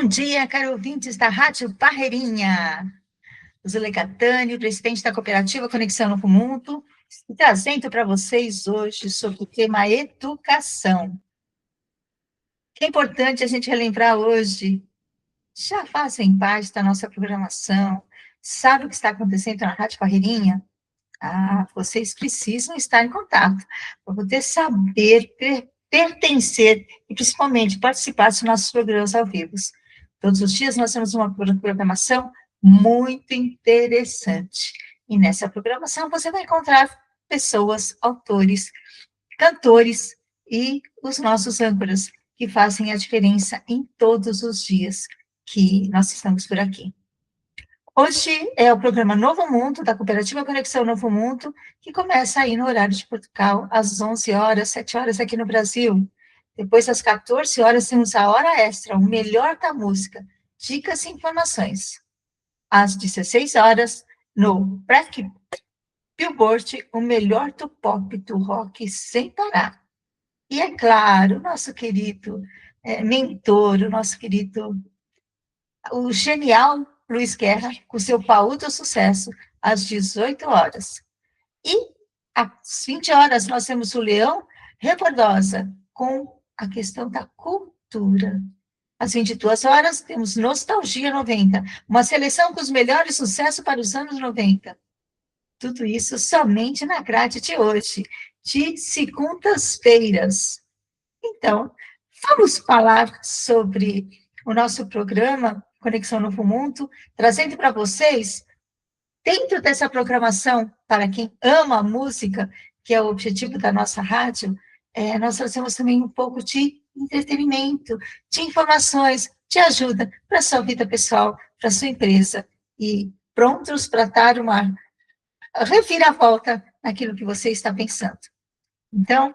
Bom dia, caro ouvintes da Rádio Barreirinha. Zule Catani, presidente da cooperativa Conexão Novo Mundo, e trazendo para vocês hoje sobre o tema educação. Que é importante a gente relembrar hoje, já fazem parte da nossa programação, sabe o que está acontecendo na Rádio Barreirinha? Vocês precisam estar em contato, para poder saber, pertencer e, principalmente, participar dos nossos programas ao vivo. Todos os dias nós temos uma programação muito interessante. E nessa programação você vai encontrar pessoas, autores, cantores e os nossos âncoras, que fazem a diferença em todos os dias que nós estamos por aqui. Hoje é o programa Novo Mundo, da Cooperativa Conexão Novo Mundo, que começa aí no horário de Portugal, às 11 horas, 7 horas aqui no Brasil. Depois, às 14 horas, temos a Hora Extra, o melhor da música, dicas e informações. Às 16 horas, no Black Billboard, o melhor do pop, do rock, sem parar. E, é claro, o nosso querido mentor, o nosso querido, o genial Luiz Guerra, com seu baú do sucesso, às 18 horas. E, às 20 horas, nós temos o Leão Rebordosa, com a questão da cultura. Às 22 horas, temos Nostalgia 90, uma seleção com os melhores sucessos para os anos 90. Tudo isso somente na grade de hoje, de segundas-feiras. Então, vamos falar sobre o nosso programa Conexão Novo Mundo, trazendo para vocês, dentro dessa programação, para quem ama a música, que é o objetivo da nossa rádio, nós trazemos também um pouco de entretenimento, de informações, de ajuda para a sua vida pessoal, para a sua empresa, e prontos para dar uma reviravolta naquilo que você está pensando. Então,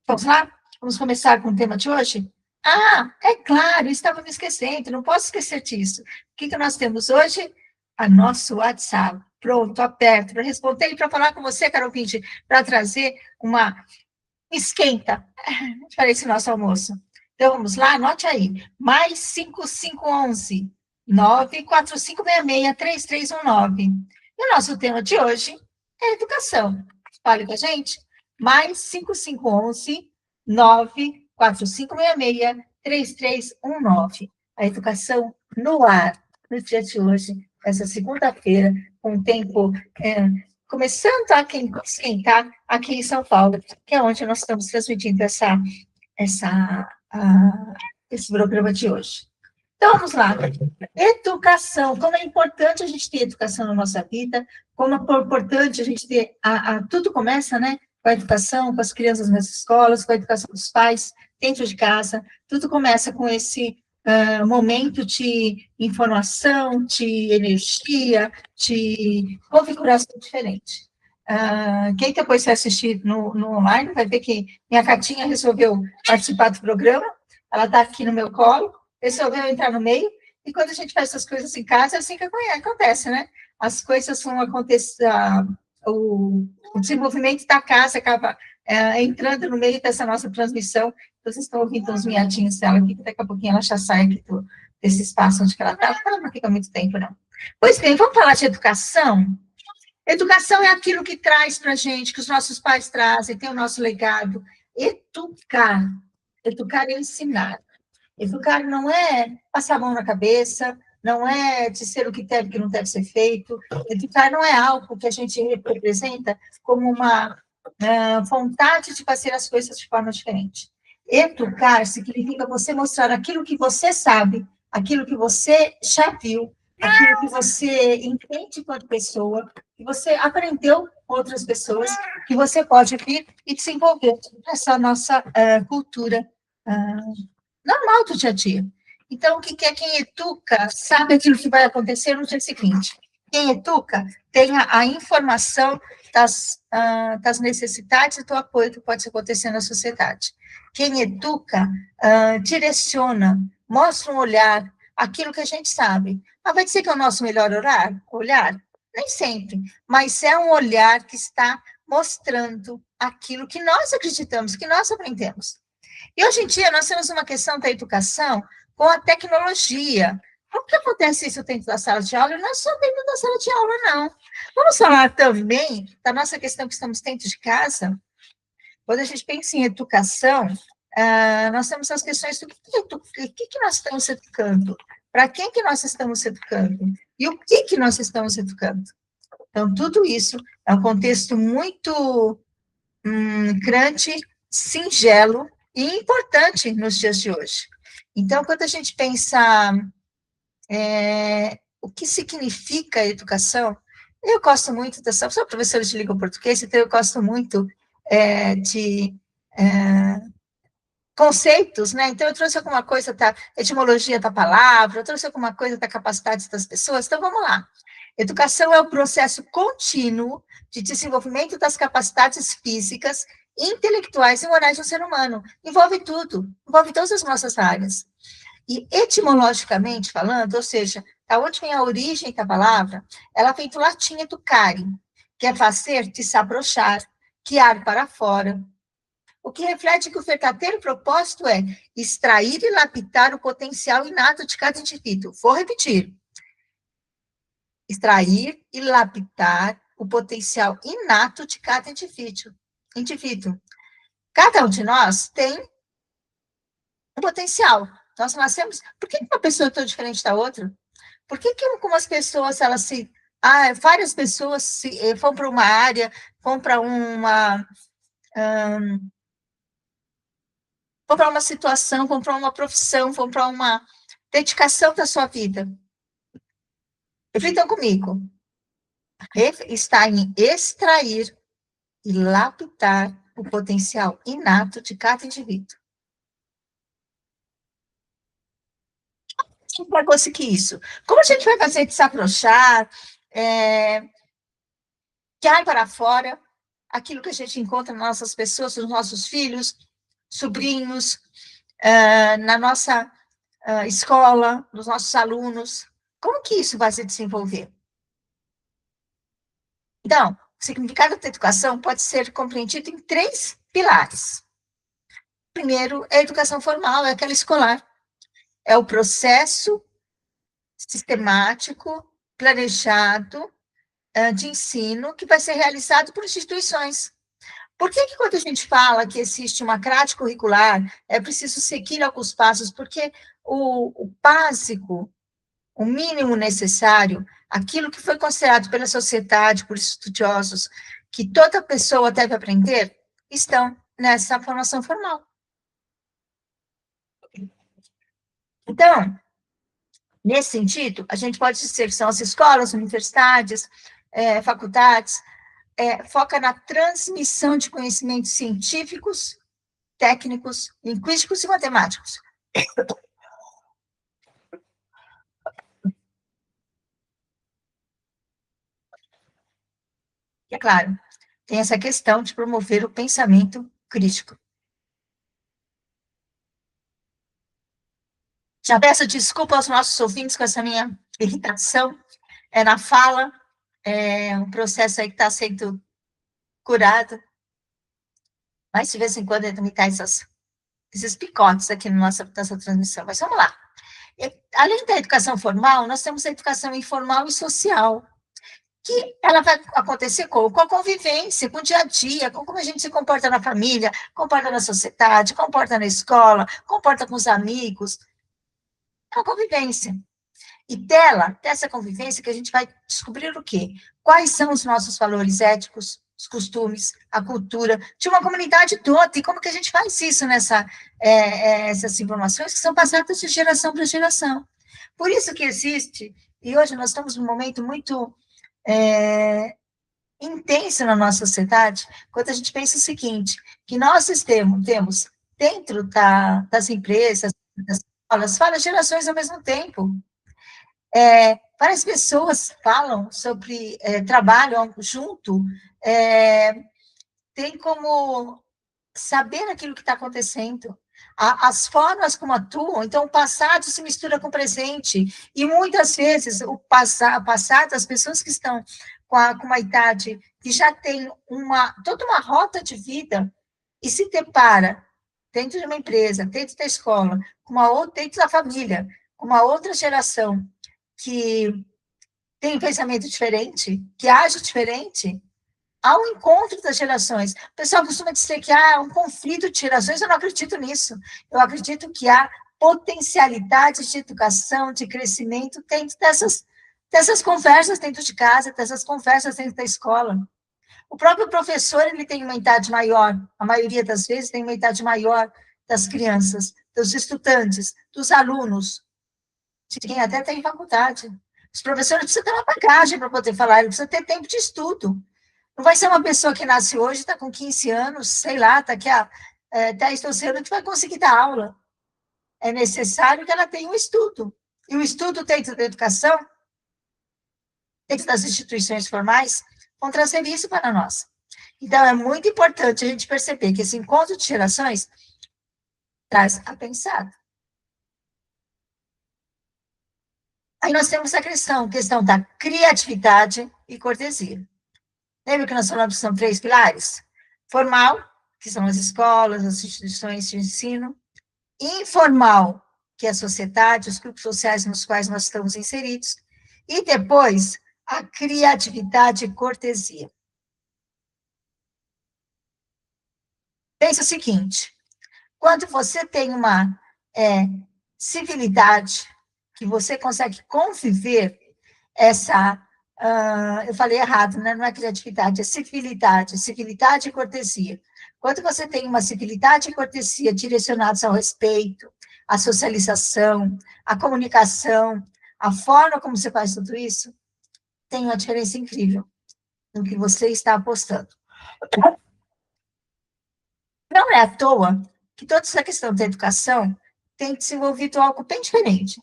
vamos lá? Vamos começar com o tema de hoje? É claro, estava me esquecendo, não posso esquecer disso. O que nós temos hoje? A nosso WhatsApp, pronto, aberto, para responder e para falar com você, caro ouvinte, para trazer uma esquenta para esse nosso almoço. Então, vamos lá, anote aí, mais 5511 945663319. E o nosso tema de hoje é educação. Fale com a gente, mais 5511 945663319. A educação no ar, no dia de hoje, essa segunda-feira, com o tempo começando a esquentar aqui em São Paulo, que é onde nós estamos transmitindo esse programa de hoje. Então, vamos lá. Educação, como é importante a gente ter educação na nossa vida, como é importante a gente ter... tudo começa, né? Com a educação, com as crianças nas escolas, com a educação dos pais, dentro de casa, tudo começa com esse momento de informação, de energia, de configuração diferente. Quem depois vai assistir no online vai ver que minha Catinha resolveu participar do programa, ela está aqui no meu colo, resolveu entrar no meio, e quando a gente faz essas coisas em casa, é assim que acontece, né? As coisas vão acontecer, o desenvolvimento da casa acaba entrando no meio dessa nossa transmissão. Vocês estão ouvindo uns miadinhos dela aqui, que daqui a pouquinho ela já sai aqui desse espaço onde ela está. Ela não fica muito tempo, não. Pois bem, vamos falar de educação? Educação é aquilo que traz para a gente, que os nossos pais trazem, tem o nosso legado. Educar. Educar é ensinar. Educar não é passar a mão na cabeça, não é dizer o que deve e o que não deve ser feito. Educar não é algo que a gente representa como uma vontade de fazer as coisas de forma diferente. Educar significa você mostrar aquilo que você sabe, aquilo que você já viu, aquilo que você entende enquanto pessoa, que você aprendeu com outras pessoas, que você pode vir e desenvolver essa nossa cultura normal do dia a dia. Então, o que é quem educa sabe aquilo que vai acontecer no dia seguinte. Quem educa tem a informação das necessidades e do apoio que pode acontecer na sociedade. Quem educa direciona, mostra um olhar, aquilo que a gente sabe. Vai dizer que é o nosso melhor olhar? Nem sempre, mas é um olhar que está mostrando aquilo que nós acreditamos, que nós aprendemos. E hoje em dia nós temos uma questão da educação com a tecnologia. Como que acontece isso dentro da sala de aula? E não é só dentro da sala de aula, não. Vamos falar também da nossa questão que estamos dentro de casa. Quando a gente pensa em educação, nós temos as questões do que nós estamos educando, para quem que nós estamos educando, e o que nós estamos educando. Então, tudo isso é um contexto muito grande, singelo e importante nos dias de hoje. Então, quando a gente pensa o que significa a educação, eu gosto muito dessa, sou professora de língua portuguesa, então eu gosto muito de conceitos, né? Então, eu trouxe alguma coisa da etimologia da palavra, eu trouxe alguma coisa da capacidade das pessoas, então vamos lá. Educação é o processo contínuo de desenvolvimento das capacidades físicas, intelectuais e morais do ser humano. Envolve tudo, envolve todas as nossas áreas. E etimologicamente falando, ou seja, da onde vem a origem da palavra, ela vem do latim educare, que é fazer, desabrochar, guiar para fora. O que reflete que o verdadeiro propósito é extrair e lapidar o potencial inato de cada indivíduo. Vou repetir. Extrair e lapidar o potencial inato de cada indivíduo. Cada um de nós tem um potencial. Nós nascemos. Por que uma pessoa é tão diferente da outra? Por que algumas pessoas, elas se. Várias pessoas vão para uma área, vão para uma. Vão para uma situação, vão para uma profissão, vão para uma dedicação da sua vida. Reflitam comigo. Está em extrair e lapidar o potencial inato de cada indivíduo. Como vai conseguir isso? Como a gente vai fazer desabrochar, tirar para fora aquilo que a gente encontra nas nossas pessoas, nos nossos filhos, sobrinhos, na nossa escola, nos nossos alunos? Como que isso vai se desenvolver? Então, o significado da educação pode ser compreendido em 3 pilares. Primeiro, é a educação formal, é aquela escolar. É o processo sistemático, planejado, de ensino que vai ser realizado por instituições. Por que quando a gente fala que existe uma grade curricular, é preciso seguir alguns passos? Porque o básico, o mínimo necessário, aquilo que foi considerado pela sociedade, por estudiosos, que toda pessoa deve aprender, estão nessa formação formal. Então, nesse sentido, a gente pode dizer que são as escolas, universidades, faculdades, foca na transmissão de conhecimentos científicos, técnicos, linguísticos e matemáticos. E, é claro, tem essa questão de promover o pensamento crítico. Já peço desculpa aos nossos ouvintes com essa minha irritação na fala, um processo aí que está sendo curado, mas de vez em quando ele me dá esses picotes aqui na nossa transmissão. Mas vamos lá. Além da educação formal, nós temos a educação informal e social, que ela vai acontecer com a convivência, com o dia a dia, com como a gente se comporta na família, comporta na sociedade, comporta na escola, comporta com os amigos. É uma convivência. E dessa convivência, que a gente vai descobrir o quê? Quais são os nossos valores éticos, os costumes, a cultura de uma comunidade toda, e como que a gente faz isso essas informações que são passadas de geração para geração. Por isso que existe, e hoje nós estamos num momento muito intenso na nossa sociedade, quando a gente pensa o seguinte, que nós temos dentro das empresas, das escolas, várias gerações ao mesmo tempo. Várias pessoas falam sobre, trabalham junto, tem como saber aquilo que está acontecendo, as formas como atuam, então o passado se mistura com o presente, e muitas vezes o passado, as pessoas que estão com uma idade que já tem toda uma rota de vida, e se depara dentro de uma empresa, dentro da escola, dentro da família, com uma outra geração que tem um pensamento diferente, que age diferente, há um encontro das gerações. O pessoal costuma dizer que há um conflito de gerações, eu não acredito nisso. Eu acredito que há potencialidade de educação, de crescimento dentro dessas conversas dentro de casa, dessas conversas dentro da escola. O próprio professor, ele tem uma idade maior, a maioria das vezes tem uma idade maior das crianças, dos estudantes, dos alunos, de quem até tem faculdade. Os professores precisam ter uma bagagem para poder falar, ele precisa ter tempo de estudo. Não vai ser uma pessoa que nasce hoje, está com 15 anos, sei lá, daqui a 10, 12 anos, que vai conseguir dar aula. É necessário que ela tenha um estudo. E o estudo dentro da educação, dentro das instituições formais, vão trazer isso para nós. Então, é muito importante a gente perceber que esse encontro de gerações traz aprendizado. Aí nós temos a questão da criatividade e cortesia. Lembra que nós falamos que são 3 pilares? Formal, que são as escolas, as instituições de ensino. Informal, que é a sociedade, os grupos sociais nos quais nós estamos inseridos. E depois, a criatividade e cortesia. Pensa o seguinte, quando você tem uma civilidade, que você consegue conviver eu falei errado, né? Não é criatividade, é civilidade e cortesia. Quando você tem uma civilidade e cortesia direcionados ao respeito, à socialização, à comunicação, a forma como você faz tudo isso, tem uma diferença incrível no que você está apostando. Não é à toa que toda essa questão da educação tem desenvolvido algo bem diferente.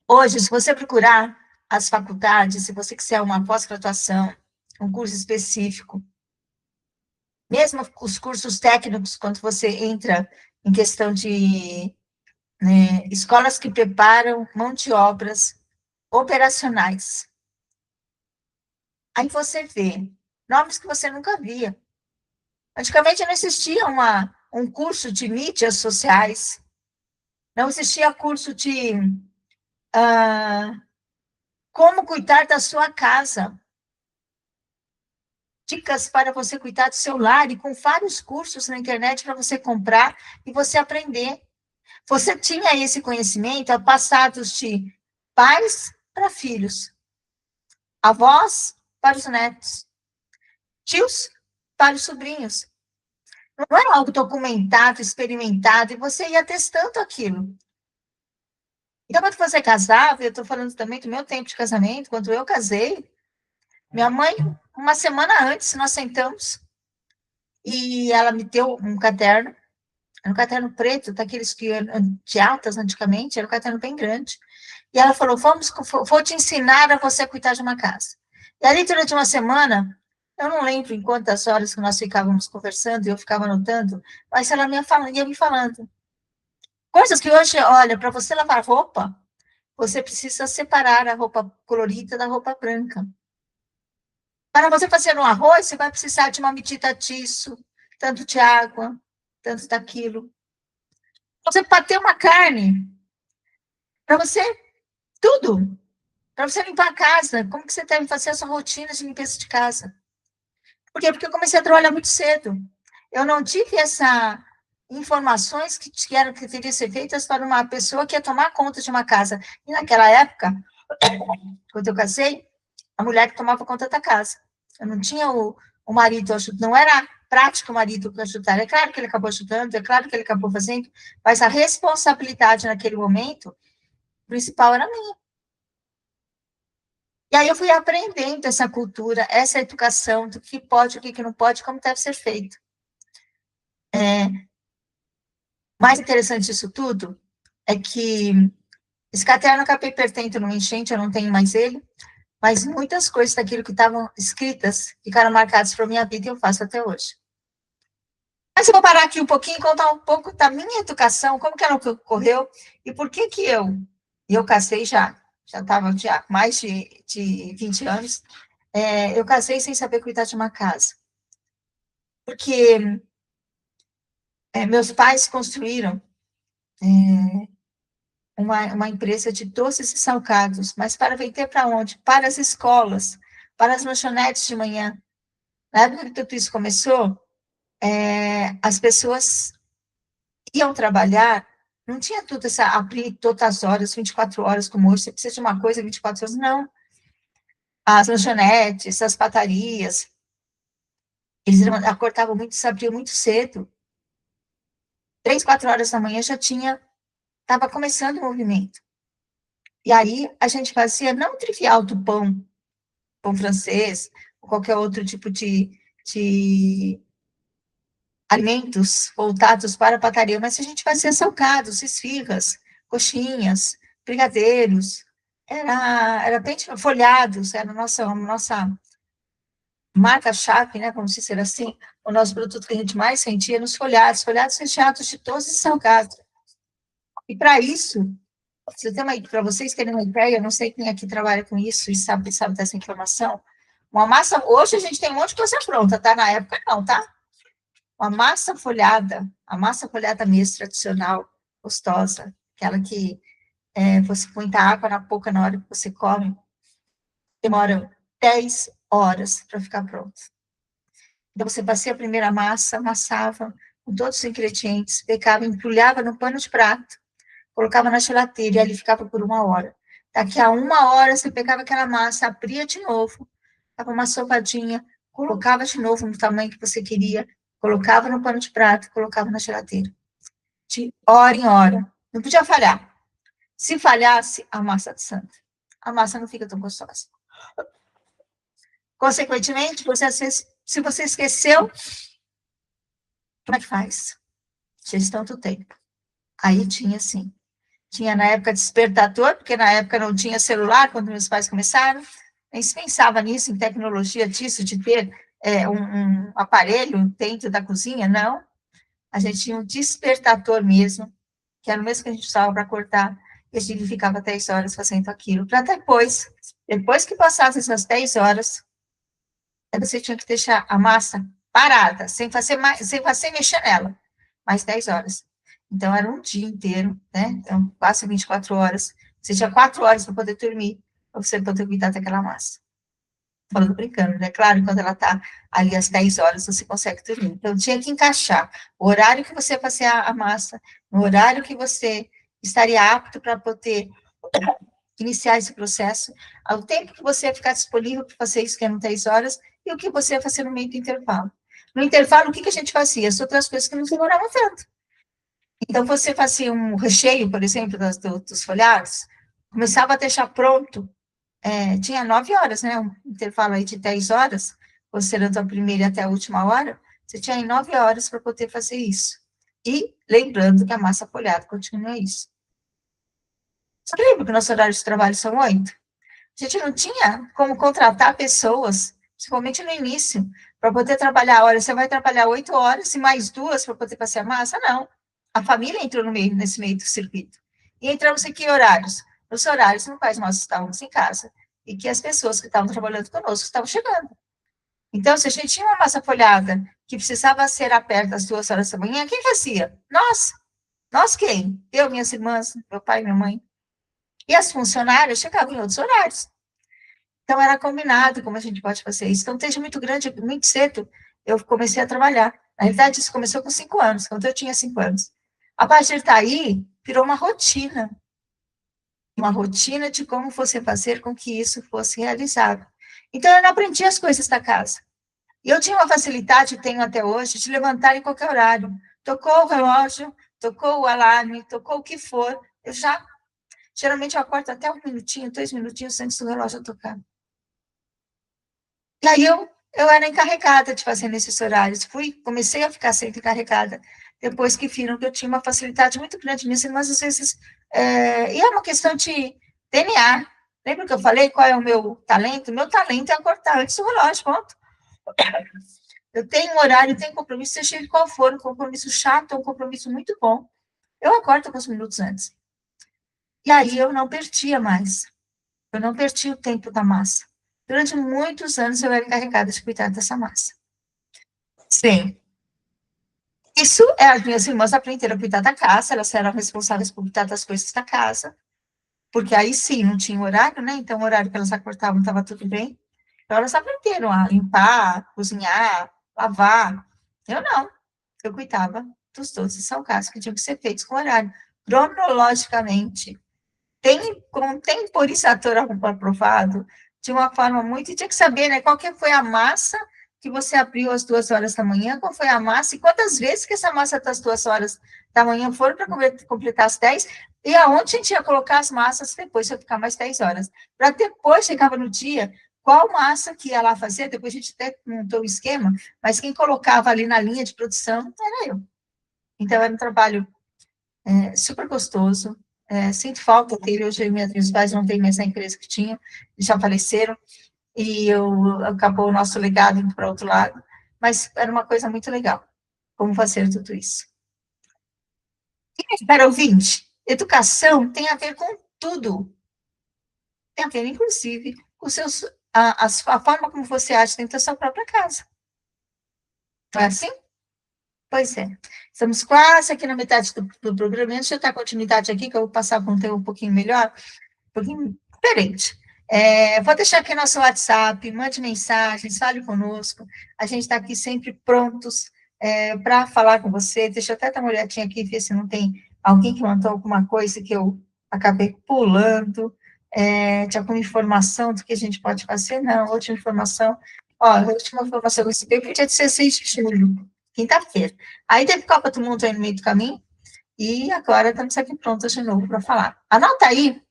Hoje, se você procurar as faculdades, se você quiser uma pós-graduação, um curso específico, mesmo os cursos técnicos, quando você entra em questão de escolas que preparam mão de obras operacionais, aí você vê nomes que você nunca via. Antigamente não existia um curso de mídias sociais, não existia curso de como cuidar da sua casa, dicas para você cuidar do seu lar, e com vários cursos na internet para você comprar e você aprender. Você tinha esse conhecimento passados de pais para filhos, avós para os netos, tios para os sobrinhos. Não era algo documentado, experimentado, e você ia testando aquilo. Então, quando você casava, eu estou falando também do meu tempo de casamento, quando eu casei, minha mãe, uma semana antes, nós sentamos, e ela me deu um caderno preto, daqueles que de altas antigamente, era um caderno bem grande, e ela falou, vou te ensinar a você cuidar de uma casa. E ali, durante uma semana, eu não lembro em quantas horas que nós ficávamos conversando, e eu ficava anotando, mas ela ia me falando. Coisas que hoje, olha, para você lavar roupa, você precisa separar a roupa colorida da roupa branca. Para você fazer um arroz, você vai precisar de uma medida disso, tanto de água, tanto daquilo. Você bater uma carne, para você, tudo. Para você limpar a casa, como que você deve fazer a sua rotina de limpeza de casa? Por quê? Porque eu comecei a trabalhar muito cedo. Eu não tive essas informações que teriam ser feitas para uma pessoa que ia tomar conta de uma casa. E naquela época, quando eu casei, a mulher que tomava conta da casa. Eu não tinha o marido ajudando, não era prático o marido ajudar. É claro que ele acabou ajudando, é claro que ele acabou fazendo, mas a responsabilidade naquele momento principal era minha. E aí eu fui aprendendo essa cultura, essa educação do que pode, o que não pode, como deve ser feito. Mais interessante disso tudo é que esse caderno eu acabei perdendo numa enchente, eu não tenho mais ele, mas muitas coisas daquilo que estavam escritas ficaram marcadas para a minha vida e eu faço até hoje. Mas eu vou parar aqui um pouquinho e contar um pouco da minha educação, como que ela ocorreu e por que eu casei já estava mais de 20 anos, eu casei sem saber cuidar de uma casa. porque meus pais construíram uma empresa de doces e salgados, mas para vender para onde? Para as escolas, para as lanchonetes de manhã. Na época que tudo isso começou, as pessoas iam trabalhar, não tinha tudo essa, abrir todas as horas, 24 horas, como hoje, você precisa de uma coisa, 24 horas, não. As lanchonetes, as padarias, eles acordavam muito, se abriam muito cedo. 3, 4 horas da manhã já tinha, estava começando o movimento. E aí a gente fazia, não o trivial do pão francês, ou qualquer outro tipo de alimentos voltados para a padaria, mas a gente fazia salgados, esfirras, coxinhas, brigadeiros, era bem folhados, era a nossa marca-chave, né, vamos dizer assim, o nosso produto que a gente mais vendia nos folhados recheados de doces e salgados. E para isso, para vocês terem uma ideia, eu não sei quem aqui trabalha com isso e sabe dessa informação, uma massa, hoje a gente tem um monte de coisa pronta, tá? Na época não, tá? Uma massa folhada, a massa folhada mesmo, tradicional, gostosa, aquela que você põe muita água na boca na hora que você come, demora 10 horas para ficar pronto. Então, você fazia a primeira massa, amassava com todos os ingredientes, pegava, embrulhava no pano de prato, colocava na geladeira e ali ficava por 1 hora. Daqui a 1 hora, você pegava aquela massa, abria de novo, dava uma sovadinha, colocava de novo no tamanho que você queria, colocava no pano de prato, colocava na geladeira. De hora em hora. Não podia falhar. Se falhasse, a massa de santa. A massa não fica tão gostosa. Consequentemente, se você esqueceu, como é que faz? Gestão do tempo. Aí tinha, sim. Tinha na época despertador, porque na época não tinha celular, quando meus pais começaram. Nem se pensava nisso, em tecnologia disso, de ter um aparelho dentro da cozinha, não. A gente tinha um despertador mesmo, que era o mesmo que a gente usava para cortar, e a gente ficava 10 horas fazendo aquilo, para depois que passasse essas 10 horas, você tinha que deixar a massa parada, sem mexer nela, mais 10 horas. Então, era um dia inteiro, né? Então, quase 24 horas. Você tinha 4 horas para poder dormir, para você poder cuidar daquela massa. Falando brincando, né? Claro, quando ela está ali às 10 horas, você consegue dormir. Então, tinha que encaixar o horário que você ia fazer a massa, no horário que você estaria apto para poder iniciar esse processo, ao tempo que você ia ficar disponível para fazer isso, que eram 10 horas, e o que você ia fazer no meio do intervalo. No intervalo, o que a gente fazia? As outras coisas que não demoravam tanto. Então, você fazia um recheio, por exemplo, dos folhados, começava a deixar pronto, tinha 9 horas, né? Um intervalo aí de 10 horas, considerando a primeira até a última hora, você tinha aí 9 horas para poder fazer isso. E lembrando que a massa folhada continua isso. Você lembra que o nosso horário de trabalho são 8? A gente não tinha como contratar pessoas, principalmente no início, para poder trabalhar. Olha, você vai trabalhar 8 horas e mais 2 para poder fazer a massa? Não. A família entrou no meio, nesse meio do circuito. E entramos em que horários? Nos horários no quais nós estávamos em casa e que as pessoas que estavam trabalhando conosco estavam chegando. Então, se a gente tinha uma massa folhada que precisava ser aberta às 2 horas da manhã, quem fazia? Nós. Nós quem? Eu, minhas irmãs, meu pai e minha mãe. E as funcionárias chegavam em outros horários. Então, era combinado como a gente pode fazer isso. Então, desde muito grande, muito cedo, eu comecei a trabalhar. Na realidade, isso começou com 5 anos, quando eu tinha 5 anos. A partir daí, virou uma rotina de como você fazer com que isso fosse realizado. Então, eu não aprendi as coisas da casa. E eu tinha uma facilidade, tenho até hoje, de levantar em qualquer horário. Tocou o relógio, tocou o alarme, tocou o que for, geralmente eu acordo até 1 minutinho, 2 minutinhos antes do relógio tocar. E aí eu era encarregada de fazer nesses horários. Comecei a ficar sendo encarregada depois que viram que eu tinha uma facilidade muito grande nisso, mas às vezes. E é uma questão de DNA. Lembra que eu falei qual é o meu talento? Meu talento é acordar antes do relógio, ponto. Eu tenho um horário, tenho compromisso, seja ele qual for, um compromisso chato ou um compromisso muito bom, eu acordo alguns minutos antes. E aí eu não perdia mais. Eu não perdi o tempo da massa. Durante muitos anos eu era encarregada de cuidar dessa massa. Sim. Isso é as minhas irmãs aprenderam a cuidar da casa, elas eram responsáveis por cuidar das coisas da casa, porque aí sim, não tinha horário, né? Então, o horário que elas acordavam estava tudo bem. Então, elas aprenderam a limpar, cozinhar, lavar. Eu não. Eu cuidava dos doces salgados que tinham que ser feitos com horário, cronologicamente. Tem contemporizator aprovado de uma forma muito. E tinha que saber, né? Qual que foi a massa que você abriu às 2 horas da manhã, qual foi a massa e quantas vezes que essa massa das 2 horas da manhã foram para completar as 10 e aonde a gente ia colocar as massas depois para ficar mais 10 horas. Para depois, chegava no dia, qual massa que ia lá fazer, depois a gente até montou o esquema, mas quem colocava ali na linha de produção era eu. Então, era um trabalho super gostoso. Sinto falta dele, hoje meus pais não têm mais a empresa que tinham, já faleceram, e acabou o nosso legado indo para outro lado, mas era uma coisa muito legal, como fazer tudo isso. E, para ouvinte, educação tem a ver com tudo, tem a ver, inclusive, com a forma como você age dentro da sua própria casa. Não é assim? Pois é. Estamos quase aqui na metade do programa. Deixa eu dar continuidade aqui, que eu vou passar para um tema um pouquinho melhor, um pouquinho diferente. Vou deixar aqui nosso WhatsApp, mande mensagens, fale conosco. A gente está aqui sempre prontos para falar com você. Deixa eu até dar uma olhadinha aqui, ver se não tem alguém que mandou alguma coisa que eu acabei pulando, de alguma informação do que a gente pode fazer. Não, última informação. Ó, a última informação que eu recebi foi dia 16 de julho, quinta-feira. Aí teve Copa do Mundo aí no meio do caminho, e agora estamos aqui prontos de novo para falar. Anota aí,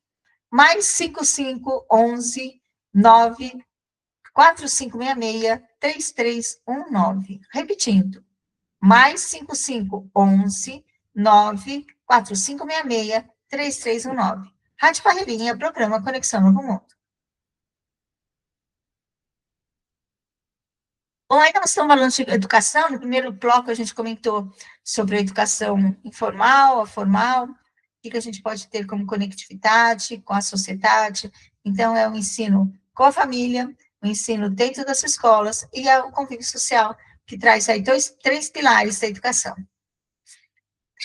mais 5511 94566-3319. Repetindo, mais 5511 94566-3319. Rádio Parreirinha, programa Conexão Novo Mundo. Bom, aí nós estamos falando de educação. No primeiro bloco, a gente comentou sobre a educação informal, a formal, o que a gente pode ter como conectividade com a sociedade. Então, é o ensino com a família, o ensino dentro das escolas e o convívio social, que traz aí três pilares da educação.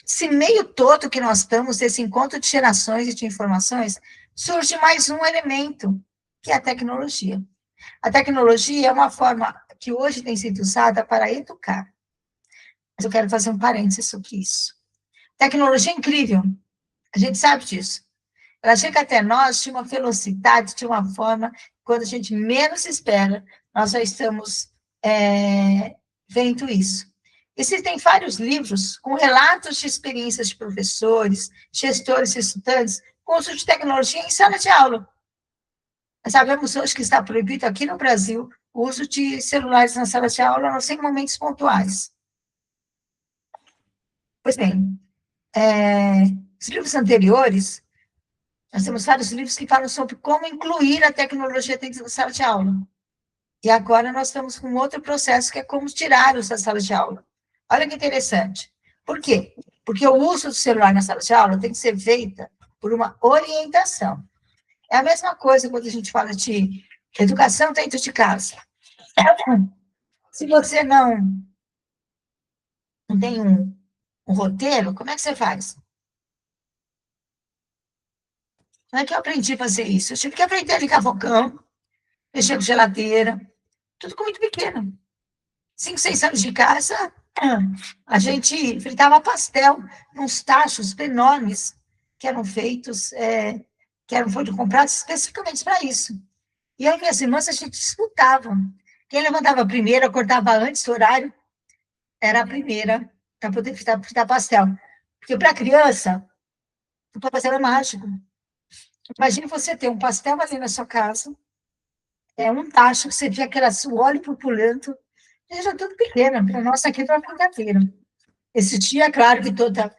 Esse meio todo que nós estamos, esse encontro de gerações e de informações, surge mais um elemento, que é a tecnologia. A tecnologia é uma forma que hoje tem sido usada para educar. Mas eu quero fazer um parênteses sobre isso. Tecnologia é incrível, a gente sabe disso. Ela chega até nós de uma velocidade, de uma forma, quando a gente menos espera, nós já estamos vendo isso. Existem vários livros com relatos de experiências de professores, gestores e estudantes com uso de tecnologia em sala de aula. Nós sabemos hoje que está proibido aqui no Brasil o uso de celulares na sala de aula, a não ser em momentos pontuais. Pois bem, os livros anteriores, nós temos vários livros que falam sobre como incluir a tecnologia dentro da sala de aula. E agora nós estamos com outro processo, que é como tirá-los da sala de aula. Olha que interessante. Por quê? Porque o uso do celular na sala de aula tem que ser feita por uma orientação. É a mesma coisa quando a gente fala de educação dentro de casa. Se você não tem um roteiro, como é que você faz? Como é que eu aprendi a fazer isso? Eu tive que aprender a ligar fogão, mexer com geladeira, tudo com muito pequeno. 5, 6 anos de casa, a gente fritava pastel nos tachos enormes que eram feitos, foram comprados especificamente para isso. E eu e minhas irmãs, a gente disputava. Quem levantava primeiro, acordava antes do horário, era a primeira para poder fritar pastel. Porque para criança, o pastel é mágico. Imagine você ter um pastel ali na sua casa, um tacho, que você vê o óleo purpurando, já tudo pequeno, para nós aqui era uma brincadeira. Esse dia, é claro que toda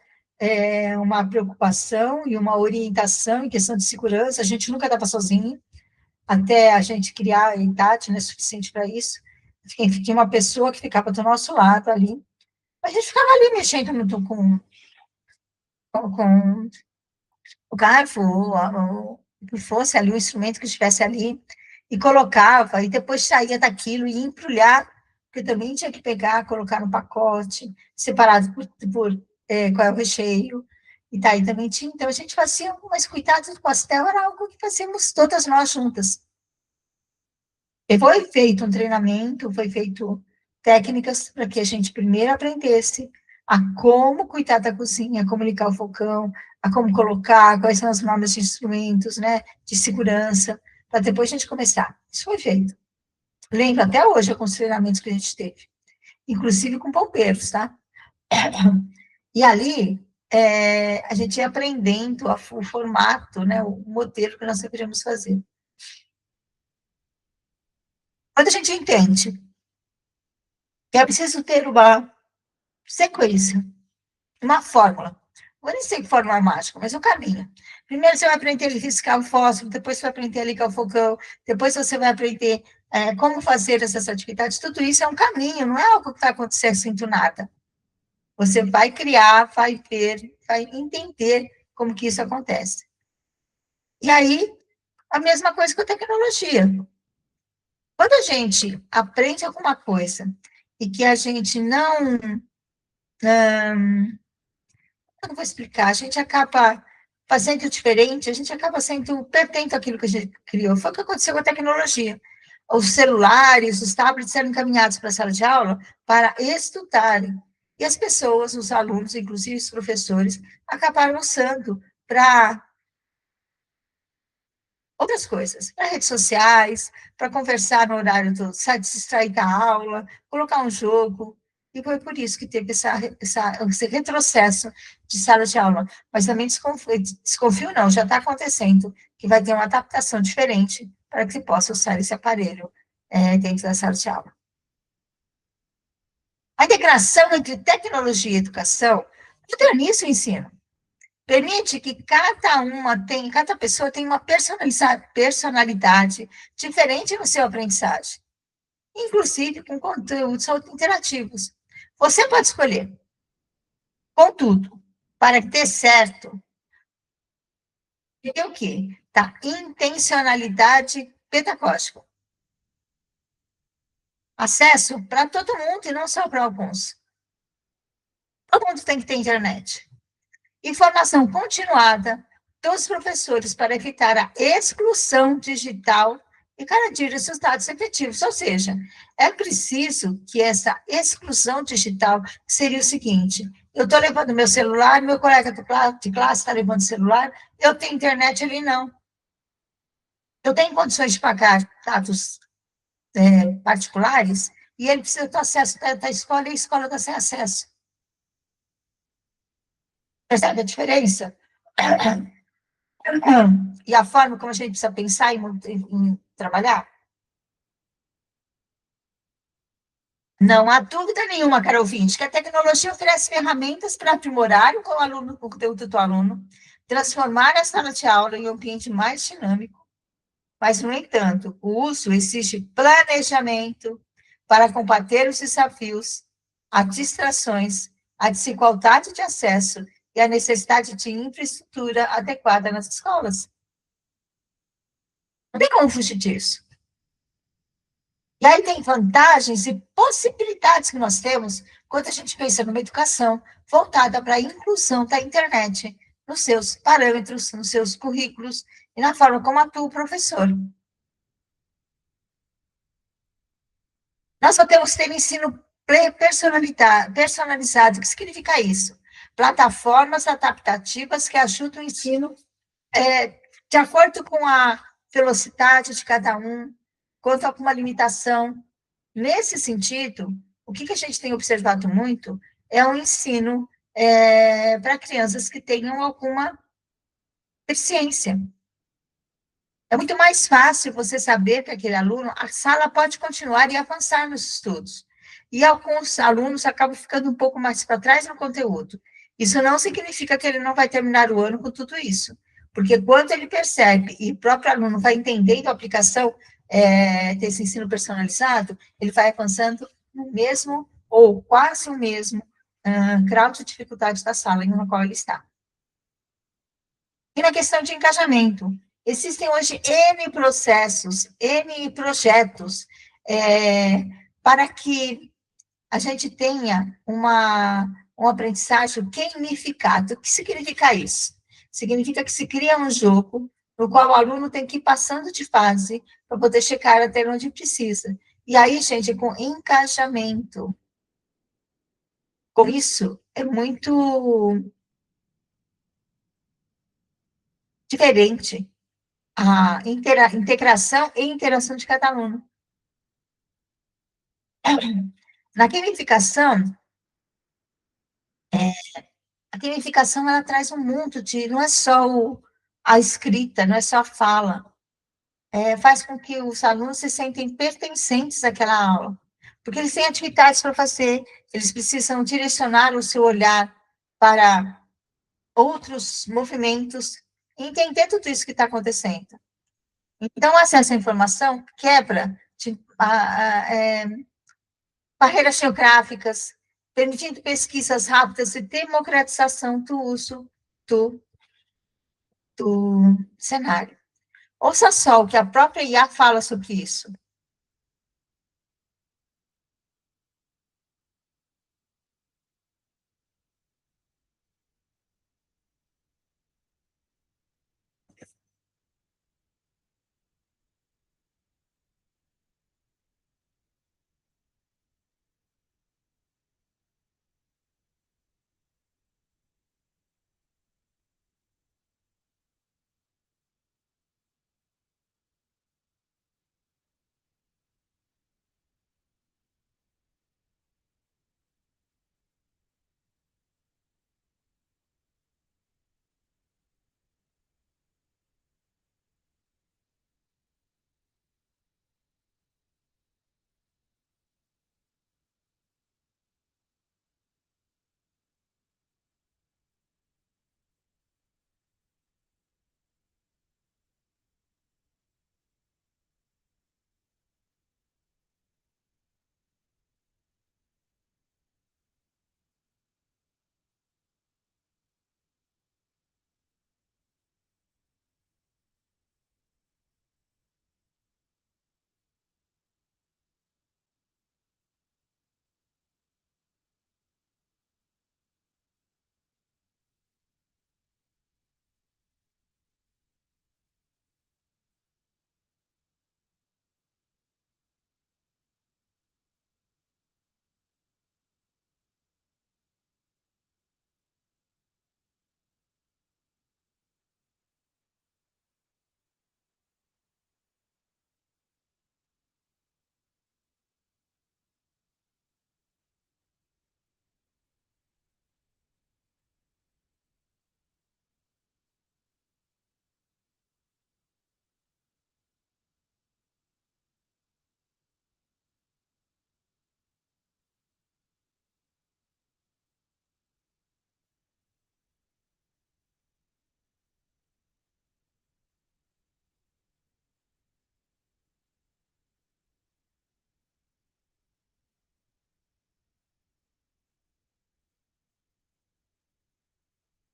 uma preocupação e uma orientação em questão de segurança, a gente nunca estava sozinho, até a gente criar a idade, né, suficiente para isso. Tinha uma pessoa que ficava do nosso lado ali, a gente ficava ali mexendo muito com o garfo, o que fosse ali, o instrumento que estivesse ali, e colocava, e depois saía daquilo e ia embrulhar porque também tinha que pegar, colocar no pacote, separado por qual é o recheio, e daí também tinha, então a gente fazia, mas cuidado do pastel era algo que fazíamos todas nós juntas. E foi feito um treinamento, foi feito técnicas para que a gente primeiro aprendesse a como cuidar da cozinha, como ligar o fogão, a como colocar, quais são as normas de instrumentos, né, de segurança, para depois a gente começar. Isso foi feito. Lembro até hoje alguns treinamentos que a gente teve, inclusive com pompeiros, tá? E ali, a gente ia aprendendo o formato, né, o modelo que nós deveríamos fazer. Quando a gente entende que é preciso ter uma sequência, uma fórmula, eu nem sei que fórmula mágica, mas o caminho. Primeiro você vai aprender a riscar o fósforo, depois você vai aprender a ligar o fogão, depois você vai aprender como fazer essas atividades. Tudo isso é um caminho, não é algo que vai acontecer assim do nada. Você vai criar, vai ver, vai entender como que isso acontece. E aí, a mesma coisa com a tecnologia. Quando a gente aprende alguma coisa e que a gente eu não vou explicar, a gente acaba fazendo diferente, a gente acaba sendo perdendo aquilo que a gente criou. Foi o que aconteceu com a tecnologia. Os celulares, os tablets eram encaminhados para a sala de aula para estudarem. E as pessoas, os alunos, inclusive os professores, acabaram usando para outras coisas, para redes sociais, para conversar no horário do, sabe, se distrair da aula, colocar um jogo, e foi por isso que teve esse retrocesso de sala de aula. Mas também desconfio não, já está acontecendo, que vai ter uma adaptação diferente para que se possa usar esse aparelho dentro da sala de aula. A integração entre tecnologia e educação moderniza o ensino. Permite que cada pessoa tenha uma personalidade diferente no seu aprendizagem, inclusive com conteúdos interativos. Você pode escolher. Contudo, para que dê certo, tem o quê? Tá? Intencionalidade pedagógica. Acesso para todo mundo e não só para alguns. Todo mundo tem que ter internet. Informação continuada dos professores para evitar a exclusão digital e garantir resultados efetivos. Ou seja, é preciso que essa exclusão digital seria o seguinte: eu estou levando meu celular, meu colega de classe está levando celular, eu tenho internet, ele não. Eu tenho condições de pagar dados particulares e ele precisa ter acesso da escola e a escola está sem acesso. Percebe a diferença? E a forma como a gente precisa pensar em trabalhar? Não há dúvida nenhuma, caro ouvinte, que a tecnologia oferece ferramentas para aprimorar o conteúdo do aluno, transformar a sala de aula em um ambiente mais dinâmico, mas, no entanto, o uso exige planejamento para combater os desafios, as distrações, a desigualdade de acesso e a necessidade de infraestrutura adequada nas escolas. Não tem como fugir disso. E aí tem vantagens e possibilidades que nós temos quando a gente pensa numa educação voltada para a inclusão da internet nos seus parâmetros, nos seus currículos e na forma como atua o professor. Nós podemos ter ensino personalizado. O que significa isso? Plataformas adaptativas que ajudam o ensino de acordo com a velocidade de cada um, quanto a alguma limitação. Nesse sentido, o que a gente tem observado muito é um ensino para crianças que tenham alguma deficiência. É muito mais fácil você saber que aquele aluno, a sala pode continuar e avançar nos estudos. E alguns alunos acabam ficando um pouco mais para trás no conteúdo. Isso não significa que ele não vai terminar o ano com tudo isso. Porque quando ele percebe, e o próprio aluno vai entendendo a aplicação desse ensino personalizado, ele vai avançando no mesmo, ou quase o mesmo, grau de dificuldade da sala em qual ele está. E na questão de engajamento, existem hoje N processos, N projetos para que a gente tenha um aprendizagem gamificado. O que significa isso? Significa que se cria um jogo no qual o aluno tem que ir passando de fase para poder chegar até onde precisa. E aí, gente, com engajamento. Com isso, é muito diferente a integração e interação de cada aluno. Na gamificação, a gamificação ela traz um mundo de, não é só a escrita, não é só a fala, faz com que os alunos se sentem pertencentes àquela aula, porque eles têm atividades para fazer, eles precisam direcionar o seu olhar para outros movimentos, e entender tudo isso que está acontecendo. Então, o acesso à informação quebra barreiras geográficas, permitindo pesquisas rápidas e democratização do uso do, do cenário. Ouça só o que a própria IA fala sobre isso.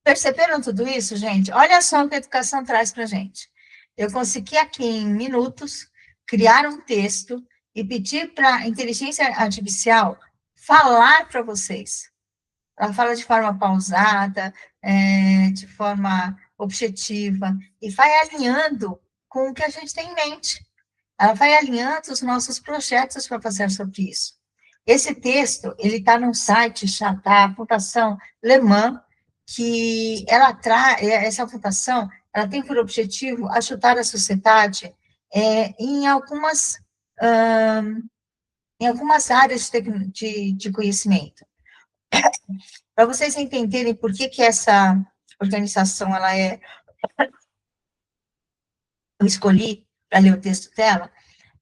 Perceberam tudo isso, gente? Olha só o que a educação traz para a gente. Eu consegui aqui, em minutos, criar um texto e pedir para a inteligência artificial falar para vocês. Ela fala de forma pausada, de forma objetiva, e vai alinhando com o que a gente tem em mente. Ela vai alinhando os nossos projetos para fazer sobre isso. Esse texto, ele está num site da Fundação Le Mans, que essa fundação, ela tem por objetivo ajudar a sociedade em algumas áreas de conhecimento. Para vocês entenderem por que essa organização eu escolhi para ler o texto dela,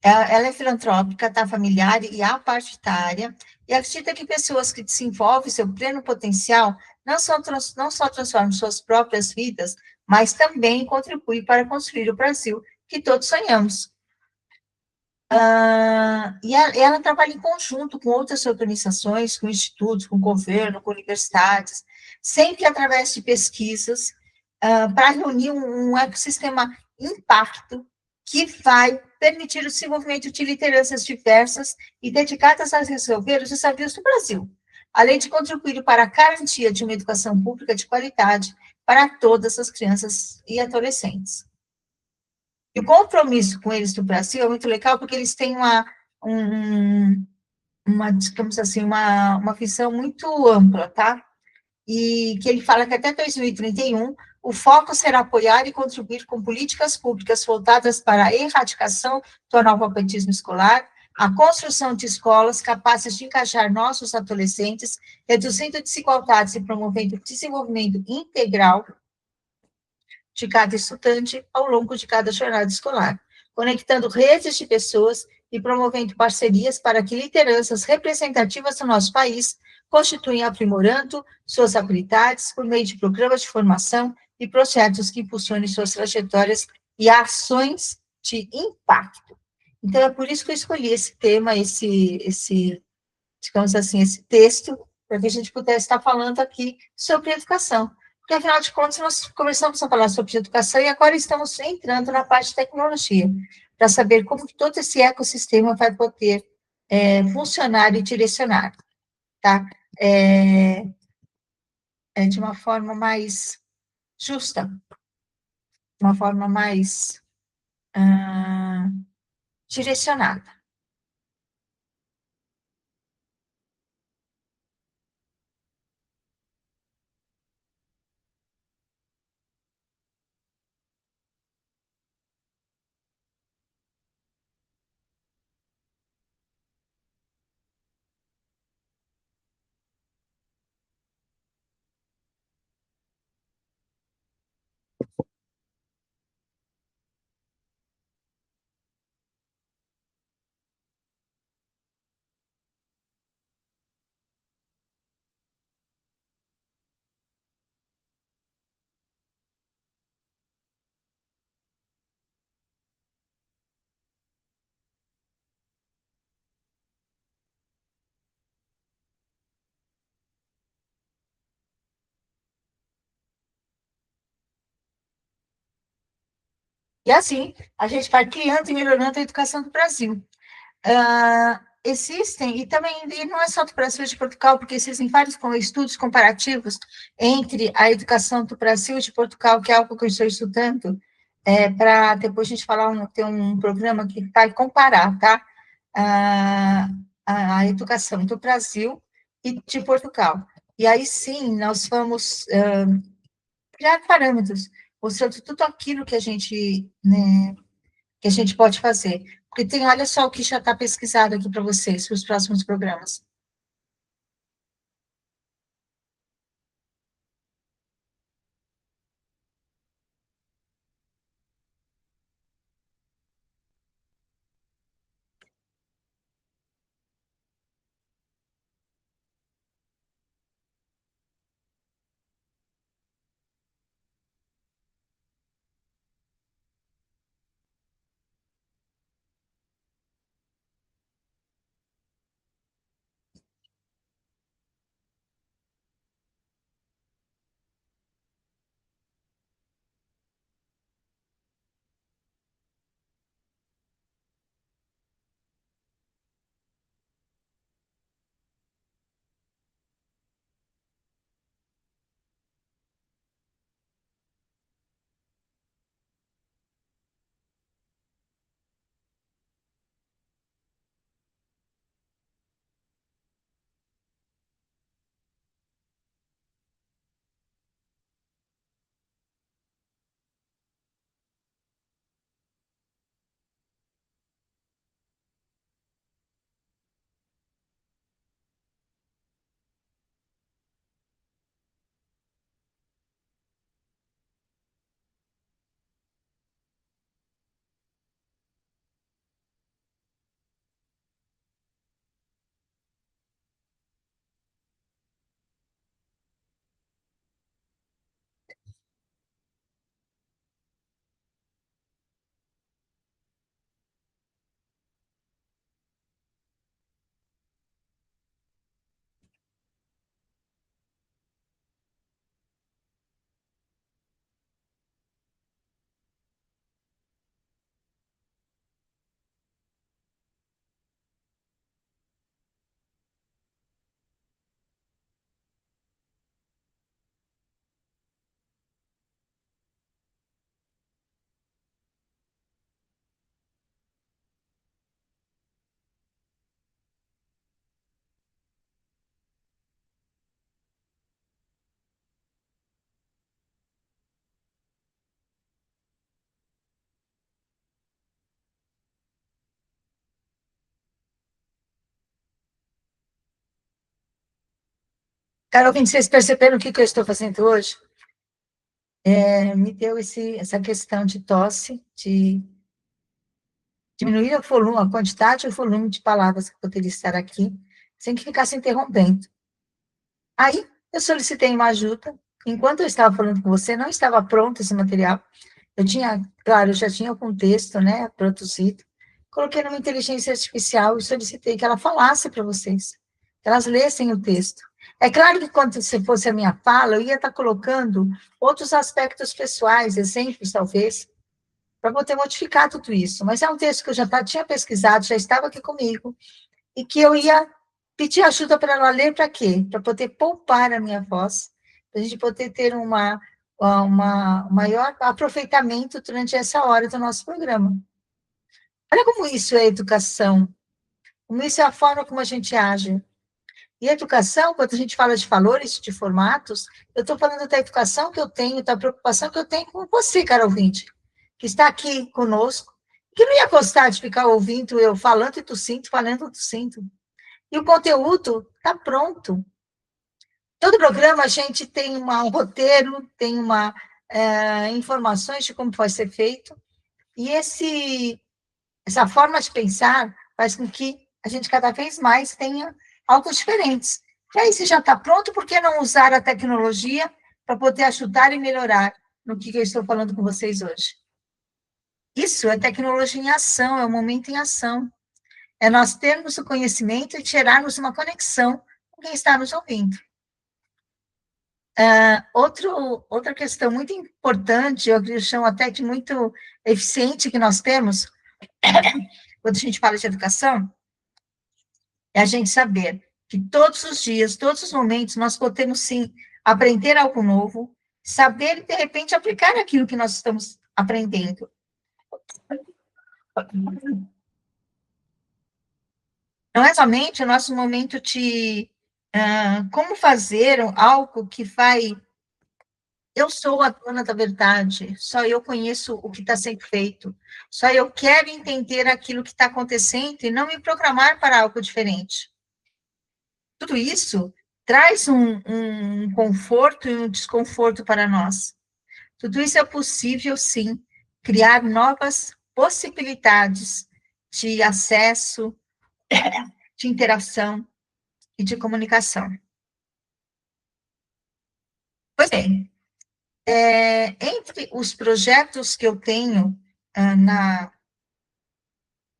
ela é filantrópica, está familiar e apartidária, e acredita que pessoas que desenvolvem seu pleno potencial não só transformam suas próprias vidas, mas também contribuem para construir o Brasil que todos sonhamos. E ela trabalha em conjunto com outras organizações, com institutos, com governo, com universidades, sempre através de pesquisas, para reunir um ecossistema impacto que vai permitir o desenvolvimento de lideranças diversas e dedicadas a resolver os desafios do Brasil, além de contribuir para a garantia de uma educação pública de qualidade para todas as crianças e adolescentes. E o compromisso com eles do Brasil é muito legal, porque eles têm digamos assim, uma visão muito ampla, tá? E que ele fala que até 2031 o foco será apoiar e contribuir com políticas públicas voltadas para a erradicação do analfabetismo escolar, a construção de escolas capazes de encaixar nossos adolescentes, reduzindo desigualdades e promovendo o desenvolvimento integral de cada estudante ao longo de cada jornada escolar, conectando redes de pessoas e promovendo parcerias para que lideranças representativas do nosso país constituem aprimorando suas habilidades por meio de programas de formação e projetos que impulsionem suas trajetórias e ações de impacto. Então, é por isso que eu escolhi esse tema, digamos assim, esse texto, para que a gente pudesse estar falando aqui sobre educação. Porque, afinal de contas, nós começamos a falar sobre educação e agora estamos entrando na parte de tecnologia, para saber como que todo esse ecossistema vai poder funcionar e direcionar, tá? É, de uma forma mais justa, de uma forma mais ah, direcionada. E assim, a gente vai criando e melhorando a educação do Brasil. Existem, e também e não é só do Brasil e de Portugal, porque existem vários estudos comparativos entre a educação do Brasil e de Portugal, que é algo que eu estou estudando, para depois a gente falar, ter um programa que vai comparar, tá? A, a educação do Brasil e de Portugal. E aí sim, nós vamos criar parâmetros, mostrando tudo aquilo que a gente, né, que a gente pode fazer. Porque tem, olha só o que já está pesquisado aqui para vocês, para os próximos programas. Carol, vocês perceberam o que eu estou fazendo hoje? Me deu essa questão de tosse, de diminuir o volume, a quantidade e o volume de palavras que poderia estar aqui, sem que ficasse interrompendo. Aí, eu solicitei uma ajuda. Enquanto eu estava falando com você, não estava pronto esse material. Eu tinha, claro, eu já tinha o contexto, né, produzido. Coloquei numa inteligência artificial e solicitei que ela falasse para vocês, que elas lessem o texto. É claro que quando se fosse a minha fala, eu ia estar colocando outros aspectos pessoais, exemplos, talvez, para poder modificar tudo isso. Mas é um texto que eu já tinha pesquisado, já estava aqui comigo, e que eu ia pedir ajuda para ela ler para quê? Para poder poupar a minha voz, para a gente poder ter um maior aproveitamento durante essa hora do nosso programa. Olha como isso é educação, como isso é a forma como a gente age. E a educação, quando a gente fala de valores, de formatos, eu estou falando da educação que eu tenho, da preocupação que eu tenho com você, cara ouvinte, que está aqui conosco, que não ia gostar de ficar ouvindo eu falando e tossindo, falando e tossindo. E o conteúdo está pronto. Todo programa a gente tem um roteiro, tem informações de como vai ser feito, e essa forma de pensar faz com que a gente cada vez mais tenha algo diferentes. E aí, se já está pronto, por que não usar a tecnologia para poder ajudar e melhorar no que eu estou falando com vocês hoje? Isso é tecnologia em ação, é o momento em ação. É nós termos o conhecimento e gerarmos uma conexão com quem está nos ouvindo. Outra questão muito importante, eu chamo até de muito eficiente que nós temos, quando a gente fala de educação, é a gente saber que todos os dias, todos os momentos, nós podemos, sim, aprender algo novo, saber e, de repente, aplicar aquilo que nós estamos aprendendo. Não é somente o nosso momento de como fazer algo que vai. Eu sou a dona da verdade, só eu conheço o que está sendo feito, só eu quero entender aquilo que está acontecendo e não me programar para algo diferente. Tudo isso traz um conforto e um desconforto para nós. Tudo isso é possível, sim, criar novas possibilidades de acesso, de interação e de comunicação. Pois bem, entre os projetos que eu tenho na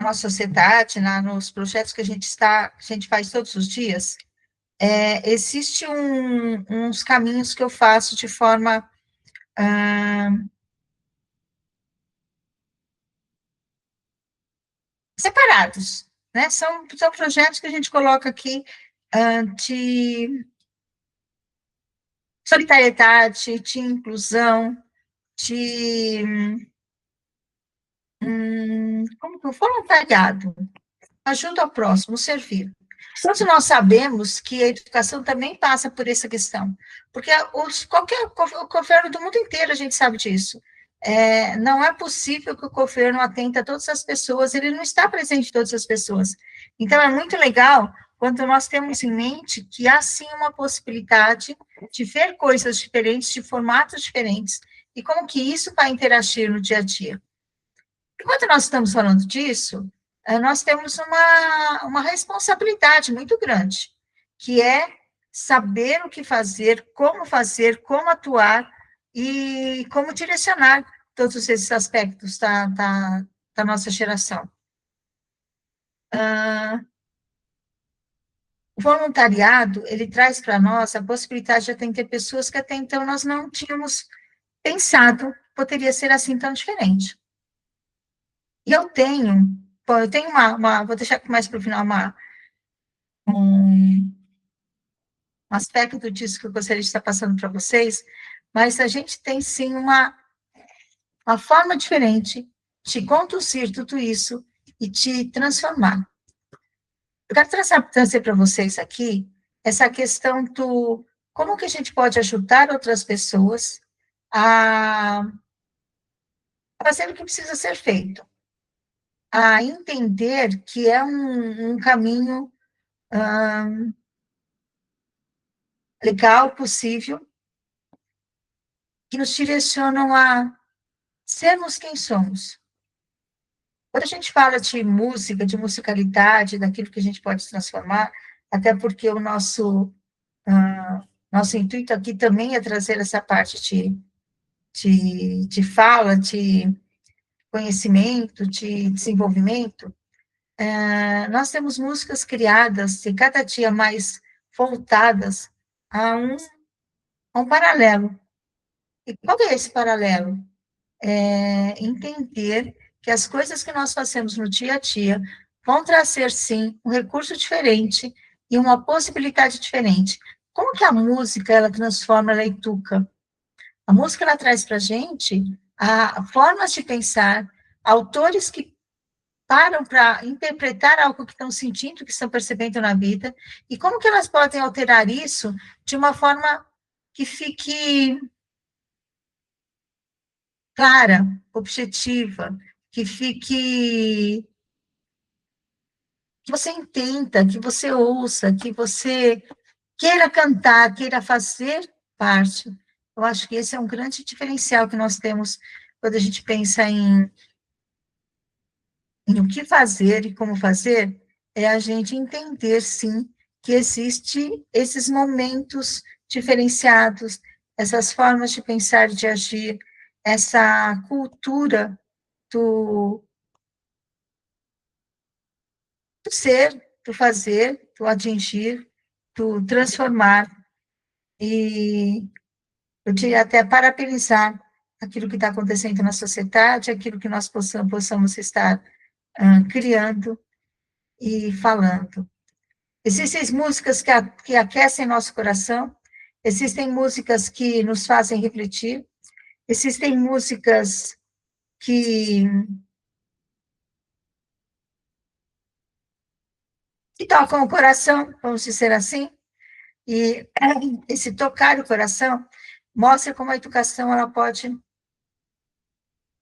nossa sociedade, nos projetos que a gente faz todos os dias, existe uns caminhos que eu faço de forma separados, né? São projetos que a gente coloca aqui de solidariedade, de inclusão, de como que voluntariado, ajuda ao próximo, servir. Todos nós sabemos que a educação também passa por essa questão, porque o governo do mundo inteiro, a gente sabe disso. Não é possível que o governo atenda a todas as pessoas, ele não está presente em todas as pessoas. Então, é muito legal quando nós temos em mente que há, sim, uma possibilidade de ver coisas diferentes, de formatos diferentes, e como que isso vai interagir no dia a dia. Enquanto nós estamos falando disso, nós temos uma responsabilidade muito grande, que é saber o que fazer, como atuar e como direcionar todos esses aspectos da nossa geração. O voluntariado, ele traz para nós a possibilidade de atender pessoas que até então nós não tínhamos pensado poderia ser assim tão diferente. E eu tenho vou deixar mais para o final um aspecto disso que eu gostaria de estar passando para vocês, mas a gente tem sim uma forma diferente de conduzir tudo isso e de transformar. Eu quero trazer para vocês aqui essa questão do como que a gente pode ajudar outras pessoas a fazer o que precisa ser feito, a entender que é um caminho legal, possível, que nos direcionam a sermos quem somos. Quando a gente fala de música, de musicalidade, daquilo que a gente pode transformar, até porque o nosso intuito aqui também é trazer essa parte de fala, de conhecimento, de desenvolvimento, nós temos músicas criadas e cada dia mais voltadas a um paralelo. E qual é esse paralelo? É entender que as coisas que nós fazemos no dia a dia vão trazer, sim, um recurso diferente e uma possibilidade diferente. Como que a música, ela transforma, ela educa? A música, ela traz para a gente formas de pensar, autores que param para interpretar algo que estão sentindo, que estão percebendo na vida, e como que elas podem alterar isso de uma forma que fique clara, objetiva, que fique, que você entenda, que você ouça, que você queira cantar, queira fazer parte. Eu acho que esse é um grande diferencial que nós temos quando a gente pensa em o que fazer e como fazer, é a gente entender, sim, que existe esses momentos diferenciados, essas formas de pensar e de agir, essa cultura do, do ser, do fazer, do atingir, do transformar, e eu diria até parabenizar aquilo que está acontecendo na sociedade, aquilo que nós possamos estar criando e falando. Existem músicas que aquecem nosso coração, existem músicas que nos fazem refletir, existem músicas que, que tocam o coração, vamos dizer assim, e esse tocar o coração mostra como a educação ela pode,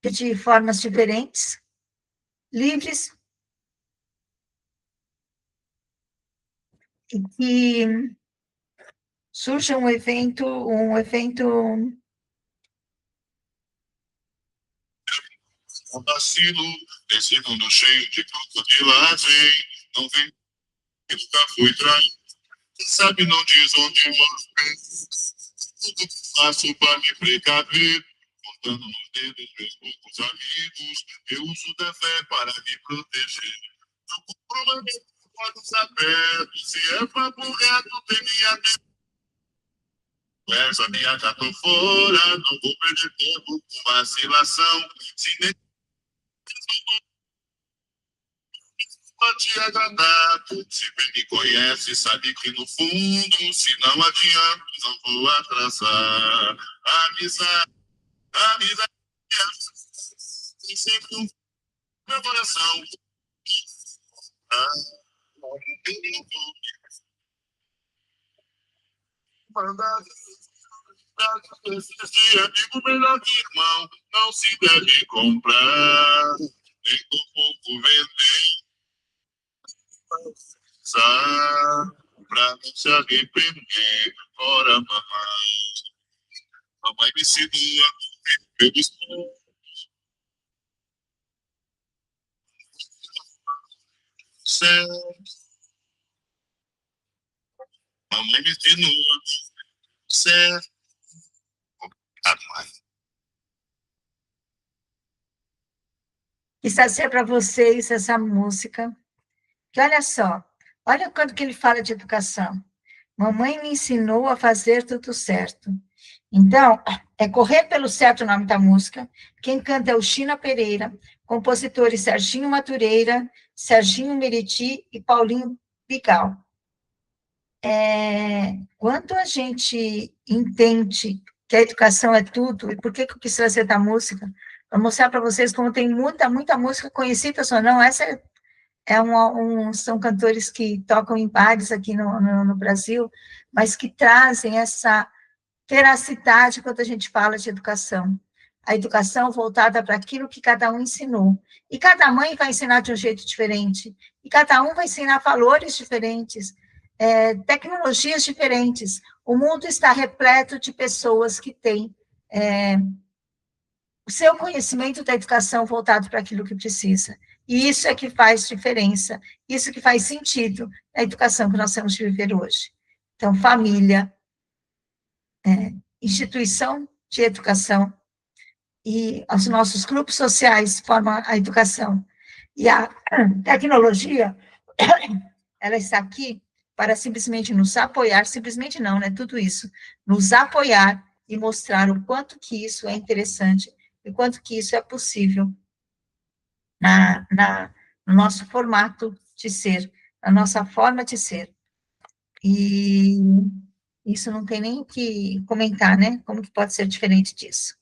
de formas diferentes, livres, e que surja um evento. Um vacilo, nesse mundo cheio de crocodilagem, não vem que nunca foi traído. Quem sabe não diz onde mora. Tudo que faço para me precaver, contando nos dedos meus poucos amigos, eu uso da fé para me proteger. Não comprometo olhos abertos, se é papo reto, tem minha conversa, minha já tô fora, não vou perder tempo com vacilação, se nem te agradar. Se bem me conhece, sabe que no fundo, se não adianta, não vou atrasar. Amizade tem sempre um meu coração. Ah, mandar esse amigo melhor que irmão, não se deve comprar, nem com pouco vender. Pra não se arrepender. Ora, mamãe me ensinou a eu estou certo. Mamãe me ensinou certo. Quis trazer para vocês essa música, que olha só, olha quando que ele fala de educação. Mamãe me ensinou a fazer tudo certo. Então, é Correr pelo Certo o nome da música. Quem canta é o China Pereira, compositores Serginho Matureira, Serginho Meriti e Paulinho Bigal. Quando a gente entende que a educação é tudo, e por que eu quis trazer da música? Para mostrar para vocês como tem muita, muita música conhecida ou não. Essa são cantores que tocam em bares aqui no Brasil, mas que trazem essa veracidade quando a gente fala de educação. A educação voltada para aquilo que cada um ensinou. E cada mãe vai ensinar de um jeito diferente. E cada um vai ensinar valores diferentes, tecnologias diferentes. O mundo está repleto de pessoas que têm o seu conhecimento da educação voltado para aquilo que precisa. E isso é que faz diferença, isso que faz sentido na educação que nós temos de viver hoje. Então, família, instituição de educação e os nossos grupos sociais formam a educação. E a tecnologia, ela está aqui para simplesmente nos apoiar, simplesmente não, né, tudo isso, nos apoiar e mostrar o quanto que isso é interessante e o quanto que isso é possível no nosso formato de ser, na nossa forma de ser. E isso não tem nem o que comentar, né? Como que pode ser diferente disso?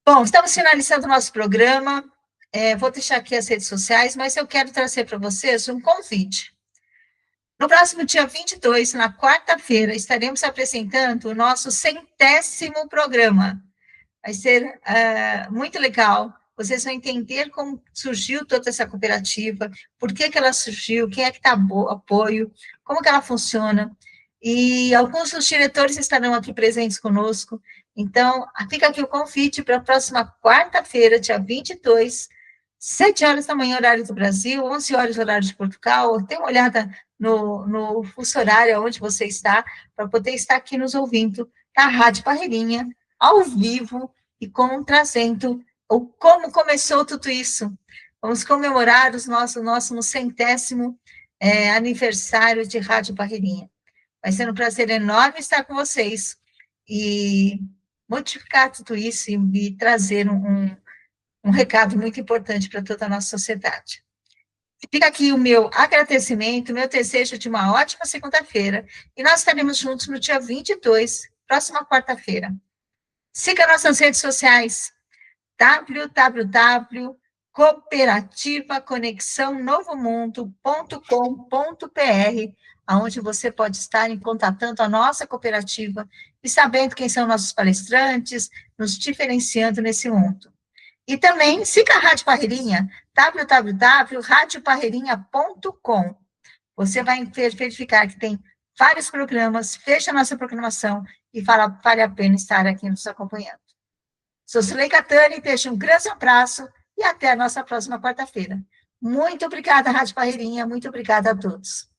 Bom, estamos finalizando o nosso programa. Vou deixar aqui as redes sociais, mas eu quero trazer para vocês um convite. No próximo dia 22, na quarta-feira, estaremos apresentando o nosso 100º programa. Vai ser muito legal. Vocês vão entender como surgiu toda essa cooperativa, por que ela surgiu, quem é que dá apoio, como que ela funciona. E alguns dos diretores estarão aqui presentes conosco. Então, fica aqui o convite para a próxima quarta-feira, dia 22, 7 horas da manhã, horário do Brasil, 11 horas, horário de Portugal. Dê uma olhada no fuso horário onde você está, para poder estar aqui nos ouvindo na Rádio Parreirinha, ao vivo, e trazendo como começou tudo isso. Vamos comemorar o nosso 100º aniversário de Rádio Parreirinha. Vai ser um prazer enorme estar com vocês e modificar tudo isso e trazer um recado muito importante para toda a nossa sociedade. Fica aqui o meu agradecimento, o meu desejo de uma ótima segunda-feira, e nós estaremos juntos no dia 22, próxima quarta-feira. Siga nossas redes sociais, www.cooperativaconexãonovomundo.com.br, onde você pode estar em contatando a nossa cooperativa e sabendo quem são nossos palestrantes, nos diferenciando nesse mundo. E também siga a Rádio Parreirinha, www.radioparreirinha.com. Você vai verificar que tem vários programas, fecha a nossa programação e vale a pena estar aqui nos acompanhando. Sou Sulei Catani, deixo um grande abraço e até a nossa próxima quarta-feira. Muito obrigada, Rádio Parreirinha, muito obrigada a todos.